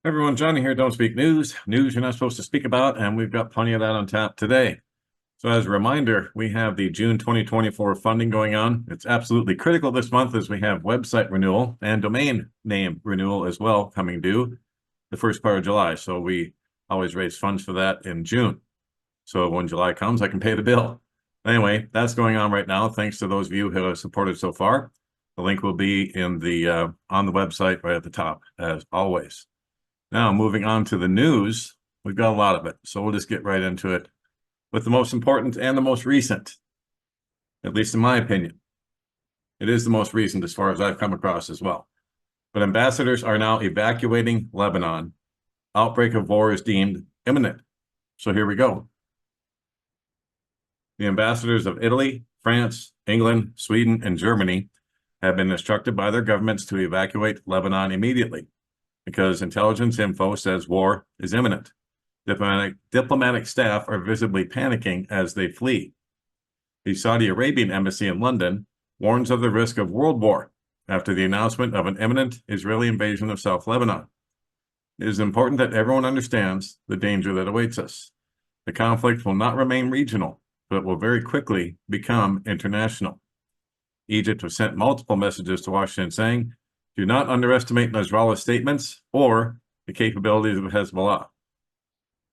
Everyone, Johnny here, Don't Speak News. News you're not supposed to speak about, and we've got plenty of that on tap today. So as a reminder, we have the June 2024 funding going on. It's absolutely critical this month as we have website renewal and domain name renewal as well coming due the first part of July. So we always raise funds for that in June. So when July comes, I can pay the bill. Anyway, that's going on right now. Thanks to those of you who have supported so far. The link will be in the on the website right at the top, as always. Now, moving on to the news, we've got a lot of it, so we'll just get right into it with the most important and the most recent, at least in my opinion. It is the most recent as far as I've come across as well. But ambassadors are now evacuating Lebanon. Outbreak of war is deemed imminent. So here we go. The ambassadors of Italy, France, England, Sweden, and Germany have been instructed by their governments to evacuate Lebanon immediately, because intelligence info says war is imminent. Diplomatic staff are visibly panicking as they flee. The Saudi Arabian embassy in London warns of the risk of world war after the announcement of an imminent Israeli invasion of South Lebanon. It is important that everyone understands the danger that awaits us. The conflict will not remain regional, but will very quickly become international. Egypt has sent multiple messages to Washington saying, "Do not underestimate Nasrallah's statements or the capabilities of Hezbollah."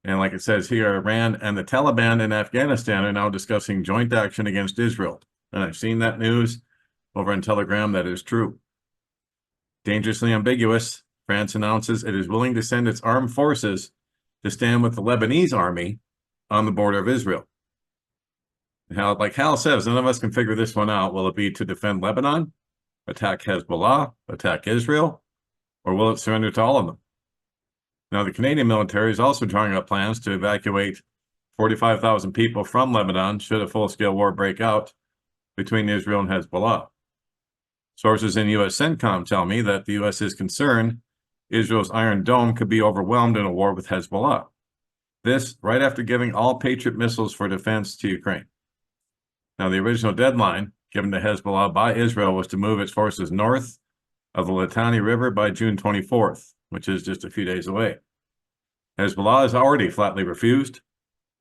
And like it says here, Iran and the Taliban in Afghanistan are now discussing joint action against Israel. And I've seen that news over on Telegram. That is true. Dangerously ambiguous, France announces it is willing to send its armed forces to stand with the Lebanese army on the border of Israel. Now, like Hal says, none of us can figure this one out. Will it be to defend Lebanon, attack Hezbollah, attack Israel, or will it surrender to all of them? Now, the Canadian military is also drawing up plans to evacuate 45,000 people from Lebanon should a full-scale war break out between Israel and Hezbollah. Sources in U.S. CENTCOM tell me that the U.S. is concerned Israel's Iron Dome could be overwhelmed in a war with Hezbollah. This right after giving all Patriot missiles for defense to Ukraine. Now, the original deadline given to Hezbollah by Israel was to move its forces north of the Litani River by June 24th, which is just a few days away. Hezbollah has already flatly refused.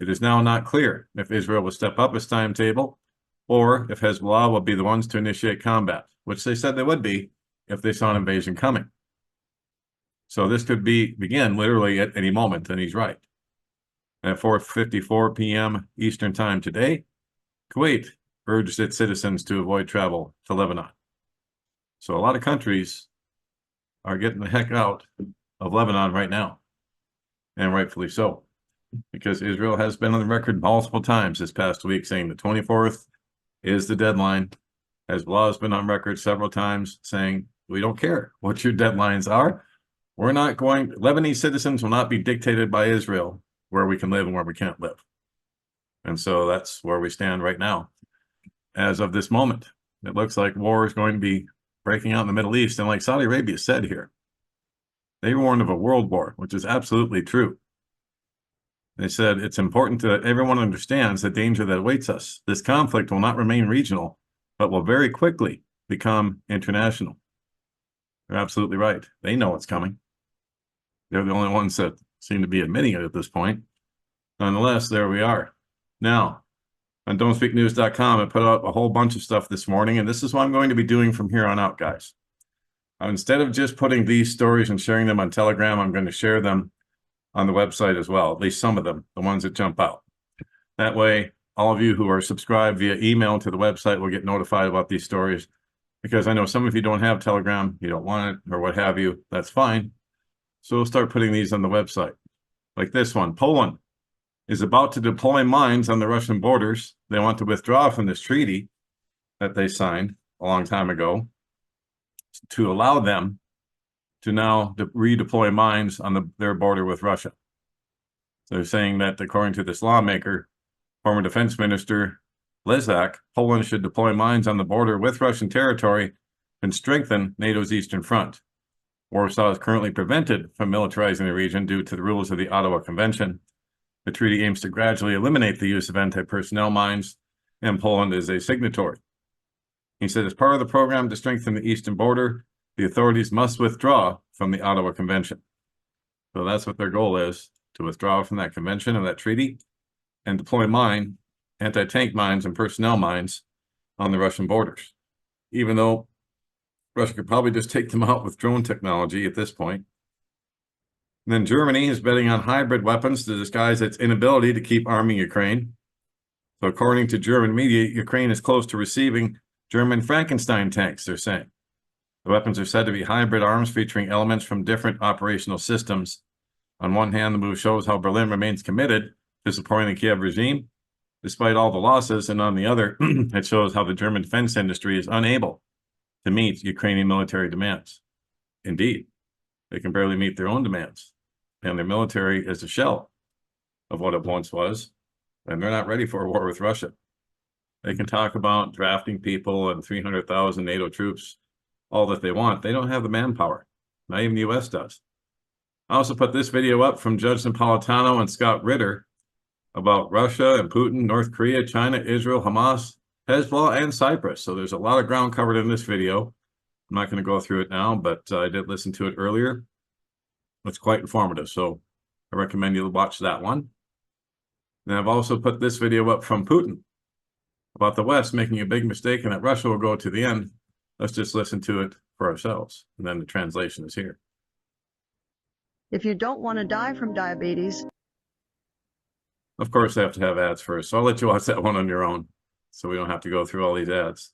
It is now not clear if Israel will step up its timetable or if Hezbollah will be the ones to initiate combat, which they said they would be if they saw an invasion coming. So this could begin literally at any moment, and he's right. At 4:54 p.m. Eastern Time today, Kuwait urged its citizens to avoid travel to Lebanon. So a lot of countries are getting the heck out of Lebanon right now, and rightfully so, because Israel has been on the record multiple times this past week saying the 24th is the deadline. Hezbollah has been on record several times saying, we don't care what your deadlines are. We're not going, Lebanese citizens will not be dictated by Israel where we can live and where we can't live. And so that's where we stand right now. As of this moment, it looks like war is going to be breaking out in the Middle East. And like Saudi Arabia said here, they warned of a world war, which is absolutely true. They said it's important that everyone understands the danger that awaits us. This conflict will not remain regional, but will very quickly become international. They're absolutely right. They know it's coming. They're the only ones that seem to be admitting it at this point. Nonetheless, there we are. Now, on don'tspeaknews.com, I put out a whole bunch of stuff this morning, and this is what I'm going to be doing from here on out, guys. Instead of just putting these stories and sharing them on Telegram, I'm going to share them on the website as well, at least some of them, the ones that jump out. That way, all of you who are subscribed via email to the website will get notified about these stories, because I know some of you don't have Telegram, you don't want it, or what have you. That's fine. So we'll start putting these on the website. Like this one, Poland is about to deploy mines on the Russian borders. They want to withdraw from this treaty that they signed a long time ago to allow them to now redeploy mines on their border with Russia. They're saying that according to this lawmaker, former defense minister Lezak, Poland should deploy mines on the border with Russian territory and strengthen NATO's Eastern Front. Warsaw is currently prevented from militarizing the region due to the rules of the Ottawa Convention. The treaty aims to gradually eliminate the use of anti-personnel mines, and Poland is a signatory. He said, as part of the program to strengthen the eastern border, the authorities must withdraw from the Ottawa Convention. So that's what their goal is, to withdraw from that convention and that treaty and deploy anti-tank mines and personnel mines on the Russian borders. Even though Russia could probably just take them out with drone technology at this point. And then Germany is betting on hybrid weapons to disguise its inability to keep arming Ukraine. So according to German media, Ukraine is close to receiving German Frankenstein tanks, they're saying. The weapons are said to be hybrid arms featuring elements from different operational systems. On one hand, the move shows how Berlin remains committed to supporting the Kiev regime, despite all the losses, and on the other, it shows how the German defense industry is unable to meet Ukrainian military demands. Indeed, they can barely meet their own demands, and their military is a shell of what it once was, and they're not ready for a war with Russia. They can talk about drafting people and 300,000 NATO troops, all that they want. They don't have the manpower. Not even the U.S. does. I also put this video up from Judge Napolitano and Scott Ritter about Russia and Putin, North Korea, China, Israel, Hamas, Hezbollah, and Cyprus. So there's a lot of ground covered in this video. I'm not going to go through it now, but I did listen to it earlier. It's quite informative, so I recommend you watch that one. And I've also put this video up from Putin about the West making a big mistake and that Russia will go to the end. Let's just listen to it for ourselves, and then the translation is here. If you don't want to die from diabetes. Of course, they have to have ads first, so I'll let you watch that one on your own, so we don't have to go through all these ads.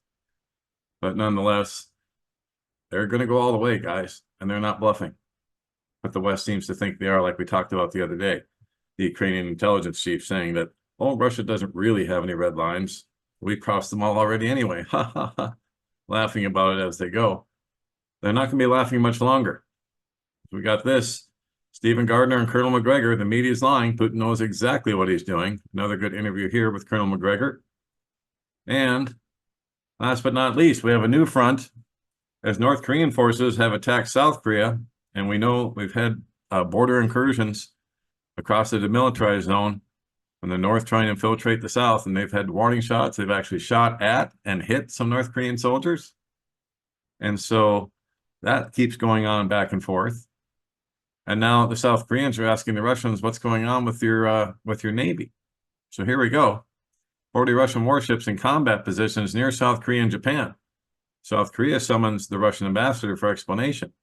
But nonetheless, they're going to go all the way, guys, and they're not bluffing. But the West seems to think they are, like we talked about the other day. The Ukrainian intelligence chief saying that, oh, Russia doesn't really have any red lines. We crossed them all already anyway. Ha, ha, ha. Laughing about it as they go. They're not going to be laughing much longer. We got this. Stephen Gardner and Colonel McGregor, the media is lying. Putin knows exactly what he's doing. Another good interview here with Colonel McGregor. And last but not least, we have a new front as North Korean forces have attacked South Korea. And we know we've had border incursions across the demilitarized zone from the North trying to infiltrate the South. And they've had warning shots. They've actually shot at and hit some North Korean soldiers. And so that keeps going on back and forth. And now the South Koreans are asking the Russians, what's going on with your Navy? So here we go. 40 Russian warships in combat positions near South Korea and Japan. South Korea summons the Russian ambassador for explanation.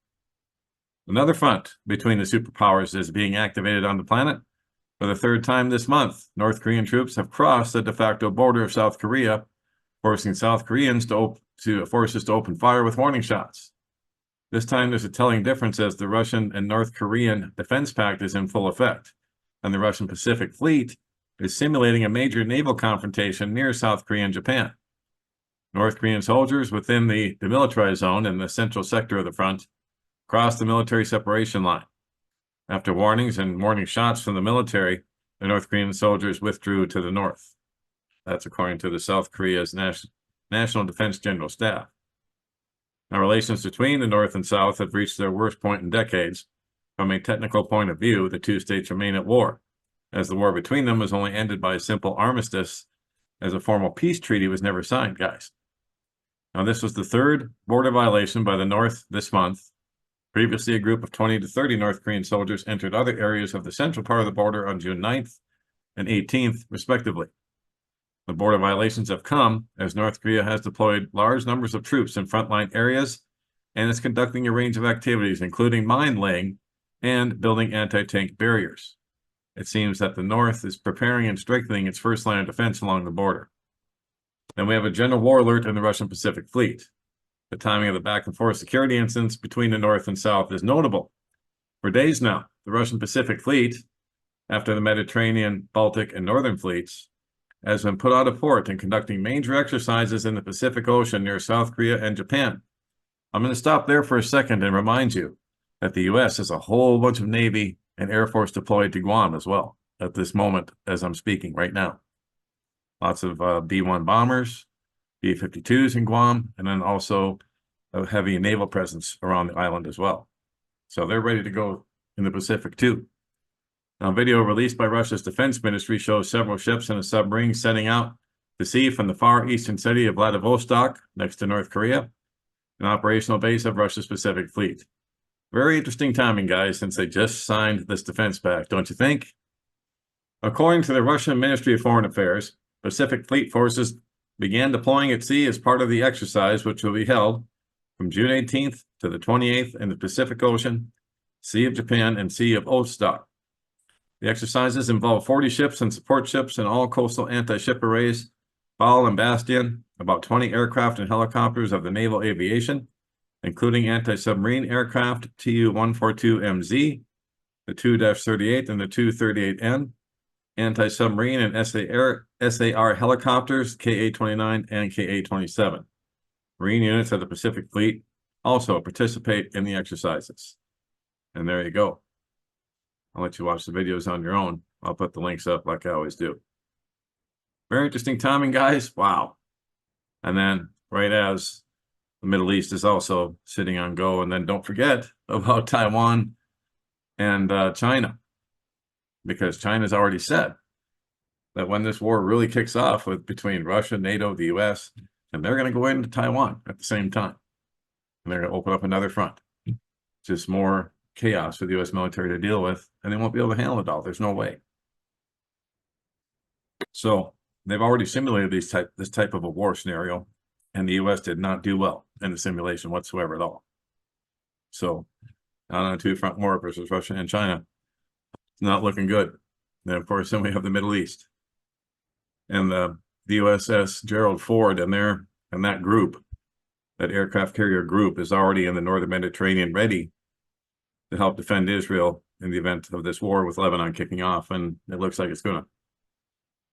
Another front between the superpowers is being activated on the planet. For the third time this month, North Korean troops have crossed the de facto border of South Korea, forcing South Koreans forces to open fire with warning shots. This time, there's a telling difference as the Russian and North Korean defense pact is in full effect, and the Russian Pacific Fleet is simulating a major naval confrontation near South Korea and Japan. North Korean soldiers within the demilitarized zone in the central sector of the front crossed the military separation line. After warnings and warning shots from the military, the North Korean soldiers withdrew to the north. That's according to the South Korea's National Defense General Staff. Now, relations between the North and South have reached their worst point in decades. From a technical point of view, the two states remain at war, as the war between them was only ended by a simple armistice, as a formal peace treaty was never signed, guys. Now, this was the third border violation by the North this month. Previously, a group of 20 to 30 North Korean soldiers entered other areas of the central part of the border on June 9th and 18th, respectively. The border violations have come as North Korea has deployed large numbers of troops in frontline areas and is conducting a range of activities, including mine laying and building anti-tank barriers. It seems that the North is preparing and strengthening its first line of defense along the border. Then we have a general war alert in the Russian Pacific Fleet. The timing of the back-and-forth security incidents between the North and South is notable. For days now, the Russian Pacific Fleet, after the Mediterranean, Baltic, and Northern fleets, has been put out of port and conducting major exercises in the Pacific Ocean near South Korea and Japan. I'm going to stop there for a second and remind you that the U.S. has a whole bunch of Navy and Air Force deployed to Guam as well at this moment as I'm speaking right now. Lots of B-1 bombers, B-52s in Guam, and then also a heavy naval presence around the island as well. So they're ready to go in the Pacific too. Now, a video released by Russia's defense ministry shows several ships and a submarine setting out to sea from the far eastern city of Vladivostok, next to North Korea, an operational base of Russia's Pacific Fleet. Very interesting timing, guys, since they just signed this defense pact, don't you think? According to the Russian Ministry of Foreign Affairs, Pacific Fleet forces began deploying at sea as part of the exercise, which will be held from June 18th to the 28th in the Pacific Ocean, Sea of Japan, and Sea of Ostok. The exercises involve 40 ships and support ships and all coastal anti-ship arrays, Bal and Bastion, about 20 aircraft and helicopters of the naval aviation, including anti-submarine aircraft Tu-142MZ, the Tu-38 and the Tu-38N, anti-submarine and SAR helicopters Ka-29 and Ka-27. Marine units of the Pacific Fleet also participate in the exercises. And there you go. I'll let you watch the videos on your own. I'll put the links up like I always do. Very interesting timing, guys. Wow. And then right as the Middle East is also sitting on go. And then don't forget about Taiwan and China, because China's already said that when this war really kicks off between Russia, NATO, the US, and they're going to go into Taiwan at the same time. And they're going to open up another front. Just more chaos for the US military to deal with, and they won't be able to handle it all. There's no way. So they've already simulated this type of a war scenario, and the US did not do well in the simulation whatsoever at all. So on a two-front war versus Russia and China, it's not looking good. And of course, then we have the Middle East. And the USS Gerald Ford and that group, that aircraft carrier group, is already in the northern Mediterranean ready to help defend Israel in the event of this war with Lebanon kicking off, and it looks like it's gonna.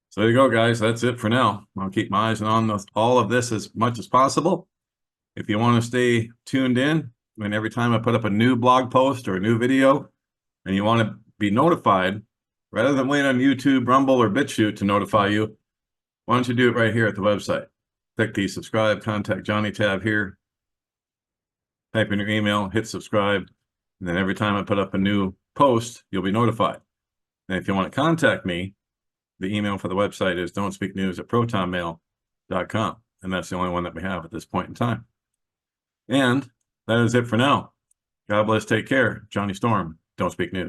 So there you go, guys. That's it for now. I'll keep my eyes on all of this as much as possible. If you want to stay tuned in, and every time I put up a new blog post or a new video, and you want to be notified, rather than wait on YouTube, Rumble, or BitChute to notify you, why don't you do it right here at the website? Click the subscribe, contact Johnny tab here, type in your email, hit subscribe, and then every time I put up a new post, you'll be notified. And if you want to contact me, the email for the website is don'tspeaknews@protonmail.com. And that's the only one that we have at this point in time. And that is it for now. God bless, take care. Johnny Storm, Don't Speak News.